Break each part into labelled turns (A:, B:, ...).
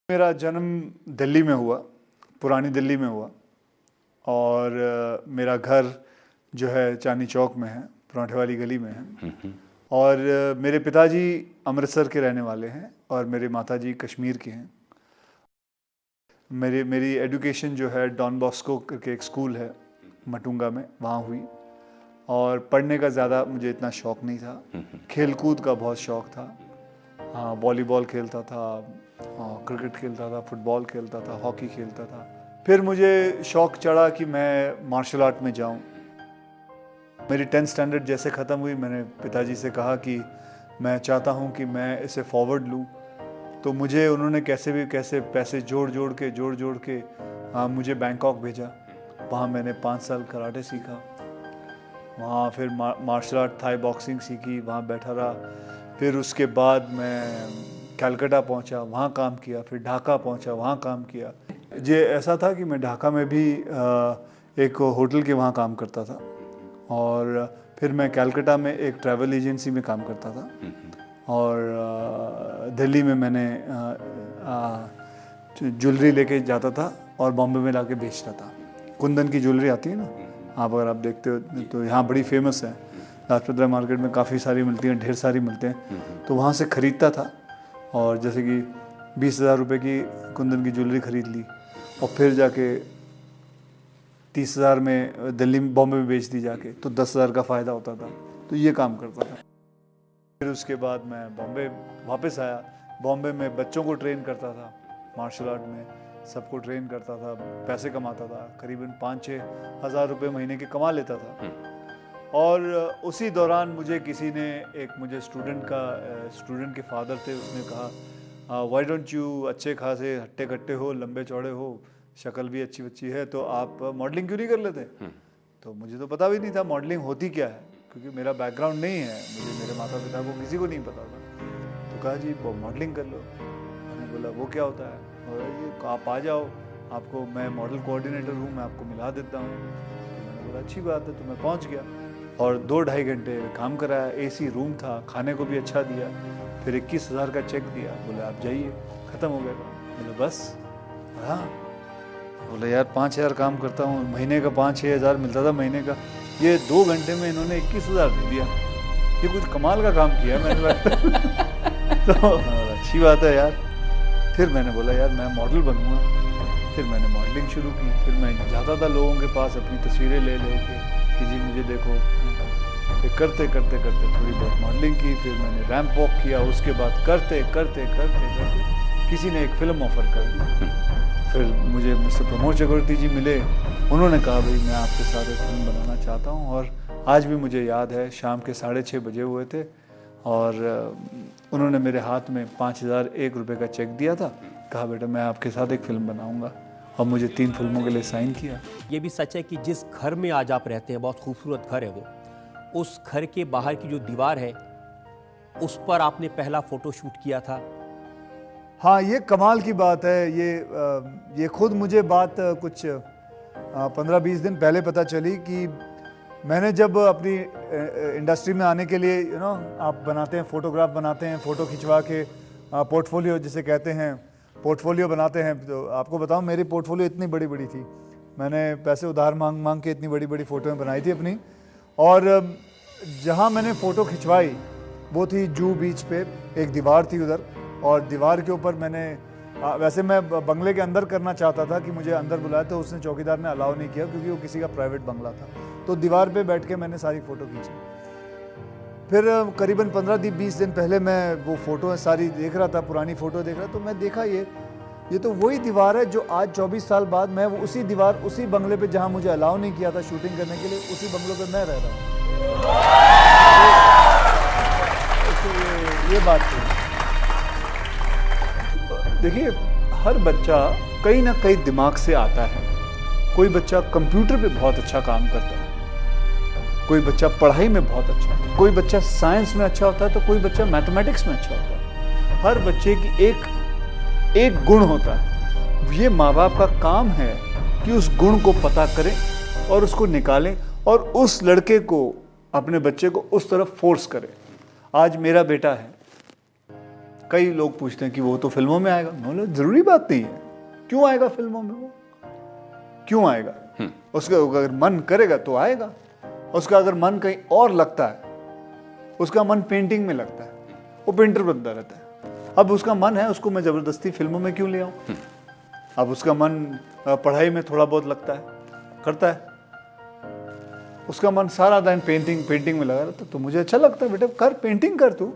A: मेरा जन्म दिल्ली में हुआ, पुरानी दिल्ली में हुआ और मेरा घर जो है चांदनी चौक में है, पराठे वाली गली में है। और मेरे पिताजी अमृतसर के रहने वाले हैं और मेरे माताजी कश्मीर के हैं। मेरी एजुकेशन जो है डॉन बॉस्को करके एक स्कूल है मटुंगा में, वहाँ हुई। और पढ़ने का ज़्यादा मुझे इतना शौक़ नहीं था, खेल-कूद का बहुत शौक़ था। हाँ, वॉलीबॉल खेलता था, क्रिकेट खेलता था, फुटबॉल खेलता था, हॉकी खेलता था। फिर मुझे शौक़ चढ़ा कि मैं मार्शल आर्ट में जाऊँ। मेरी 10th स्टैंडर्ड जैसे ख़त्म हुई, मैंने पिताजी से कहा कि मैं चाहता हूँ कि मैं इसे फॉरवर्ड लूँ। तो मुझे उन्होंने कैसे पैसे जोड़ जोड़ के मुझे बैंकॉक भेजा। वहाँ मैंने 5 साल कराटे सीखा। वहाँ फिर मार्शल आर्ट, थाई बॉक्सिंग सीखी, वहाँ बैठा रहा। फिर उसके बाद मैं कलकत्ता पहुँचा, वहाँ काम किया। फिर ढाका पहुँचा, वहाँ काम किया। ये ऐसा था कि मैं ढाका में भी एक होटल के वहाँ काम करता था और फिर मैं कलकत्ता में एक ट्रैवल एजेंसी में काम करता था और दिल्ली में मैंने ज्वेलरी लेके जाता था और बॉम्बे में लाके बेचता था। कुंदन की ज्वेलरी आती है ना, आप अगर आप देखते हो तो यहाँ बड़ी फेमस है। लाजपत राय मार्केट में काफ़ी सारी मिलती हैं, ढेर सारी मिलते हैं। तो वहाँ से ख़रीदता था और जैसे कि 20,000 रुपये की कुंदन की ज्वेलरी ख़रीद ली और फिर जाके 30,000 में दिल्ली में, बॉम्बे में बेच दी जाके, तो 10,000 का फ़ायदा होता था। तो ये काम करता था। फिर उसके बाद मैं बॉम्बे वापस आया। बॉम्बे में बच्चों को ट्रेन करता था, मार्शल आर्ट में सबको ट्रेन करता था, पैसे कमाता था। करीबन 5-6 हज़ार रुपये महीने के कमा लेता था। और उसी दौरान मुझे किसी ने, मुझे स्टूडेंट के फादर थे, उसने कहा व्हाई डोंट यू, अच्छे खासे हट्टे कट्टे हो, लंबे चौड़े हो, शक्ल भी अच्छी बच्ची है, तो आप मॉडलिंग क्यों नहीं कर लेते? तो मुझे तो पता भी नहीं था मॉडलिंग होती क्या है, क्योंकि मेरा बैकग्राउंड नहीं है, मेरे माता पिता को किसी को नहीं पता था। तो कहा जी मॉडलिंग कर लो। मैंने बोला वो क्या होता है? और आप आ जाओ, आपको मैं मॉडल कोऑर्डिनेटर हूँ, मैं आपको मिला देता हूँ। तो मैंने बोला अच्छी बात है। तो मैं पहुँच गया और 2-2.5 घंटे काम कराया। AC रूम था, खाने को भी अच्छा दिया। फिर 21,000 का चेक दिया, बोले आप जाइए, ख़त्म हो गया। बोले बस? हाँ। बोले यार 5,000 काम करता हूँ, महीने का 5-6 हज़ार मिलता था महीने का, ये 2 घंटे में इन्होंने 21,000 दे दिया। ये कुछ कमाल का काम किया मैंने लगता। तो अच्छी बात है यार। फिर मैंने बोला यार मैं मॉडल बनूँगा। फिर मैंने मॉडलिंग शुरू की। फिर मैं जाता था लोगों के पास अपनी तस्वीरें ले के कि जी मुझे देखो। फिर करते थोड़ी बहुत मॉडलिंग की। फिर मैंने रैंप वॉक किया। उसके बाद करते किसी ने एक फ़िल्म ऑफ़र कर दी। फिर मुझे मिस्टर प्रमोद चक्रवर्ती जी मिले। उन्होंने कहा भाई मैं आपके साथ एक फिल्म बनाना चाहता हूँ। और आज भी मुझे याद है, शाम के 6:30 बजे हुए थे और उन्होंने मेरे हाथ में 5,001 रुपये का चेक दिया था। कहा बेटा मैं आपके साथ एक फ़िल्म बनाऊँगा, और मुझे 3 फिल्मों के लिए साइन किया।
B: ये भी सच है कि जिस घर में आज आप रहते हैं, बहुत खूबसूरत घर है वो, उस घर के बाहर की जो दीवार है उस पर आपने पहला फ़ोटो शूट किया था।
A: हाँ, ये कमाल की बात है। ये खुद मुझे बात कुछ 15-20 दिन पहले पता चली कि मैंने जब अपनी इंडस्ट्री में आने के लिए आप बनाते हैं, फ़ोटोग्राफ बनाते हैं, फ़ोटो खिंचवा के पोर्टफोलियो जिसे कहते हैं, पोर्टफोलियो बनाते हैं। तो आपको बताऊं मेरी पोर्टफोलियो इतनी बड़ी थी। मैंने पैसे उधार मांग के इतनी बड़ी फ़ोटोएं बनाई थी अपनी। और जहां मैंने फ़ोटो खिंचवाई वो थी जूहू बीच पे, एक दीवार थी उधर, और दीवार के ऊपर मैंने वैसे मैं बंगले के अंदर करना चाहता था कि मुझे अंदर बुलाया, तो उसने, चौकीदार ने अलाउ नहीं किया क्योंकि वो किसी का प्राइवेट बंगला था। तो दीवार पे बैठ के मैंने सारी फ़ोटो खींची। फिर करीबन 15-20 दिन पहले मैं वो फ़ोटो सारी देख रहा था, पुरानी फ़ोटो देख रहा, तो मैं देखा ये तो वही दीवार है जो आज 24 साल बाद मैं उसी दीवार, उसी बंगले पे जहाँ मुझे अलाउ नहीं किया था शूटिंग करने के लिए, उसी बंगलों पे मैं रह रहा हूँ। तो ये बात थी। देखिए, हर बच्चा कहीं ना कहीं दिमाग से आता है। कोई बच्चा कंप्यूटर पे बहुत अच्छा काम करता है, कोई बच्चा पढ़ाई में बहुत अच्छा है, कोई बच्चा साइंस में अच्छा होता है, तो कोई बच्चा मैथमेटिक्स में अच्छा होता है। हर बच्चे की एक गुण होता है। ये माँ बाप का काम है कि उस गुण को पता करें और उसको निकालें और उस लड़के को, अपने बच्चे को उस तरफ फोर्स करें। आज मेरा बेटा है, कई लोग पूछते हैं कि वो तो फिल्मों में आएगा। मैं बोला ज़रूरी बात नहीं है, क्यों आएगा फिल्मों में, वो क्यों आएगा? उसका अगर मन करेगा तो आएगा। उसका अगर मन कहीं और लगता है, उसका मन पेंटिंग में लगता है, वो पेंटर बनता रहता है। अब उसका मन है, उसको मैं ज़बरदस्ती फिल्मों में क्यों ले आऊँ? अब उसका मन पढ़ाई में थोड़ा बहुत लगता है, करता है, उसका मन सारा दिन पेंटिंग में लगा रहता है, तो मुझे अच्छा लगता है बेटा कर, पेंटिंग कर तू,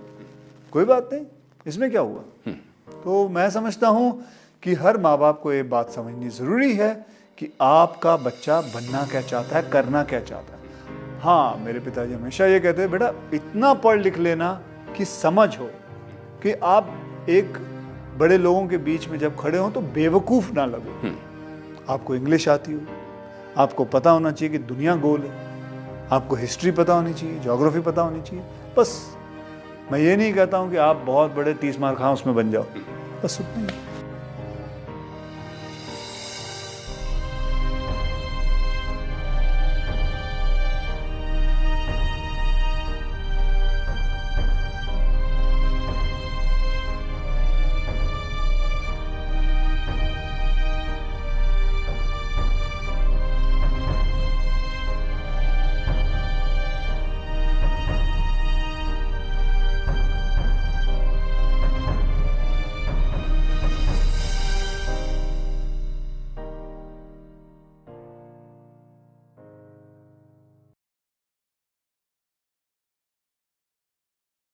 A: कोई बात नहीं, इसमें क्या हुआ? तो मैं समझता हूँ कि हर माँ बाप को ये बात समझनी ज़रूरी है कि आपका बच्चा बनना क्या चाहता है, करना क्या चाहता है। हाँ, मेरे पिताजी हमेशा ये कहते हैं बेटा इतना पढ़ लिख लेना कि समझ हो कि आप एक बड़े लोगों के बीच में जब खड़े हो तो बेवकूफ़ ना लगो। आपको इंग्लिश आती हो, आपको पता होना चाहिए कि दुनिया गोल है, आपको हिस्ट्री पता होनी चाहिए, ज्योग्राफी पता होनी चाहिए। बस मैं ये नहीं कहता हूँ कि आप बहुत बड़े 30 मार्क उसमें बन जाओ, बस उतना ही।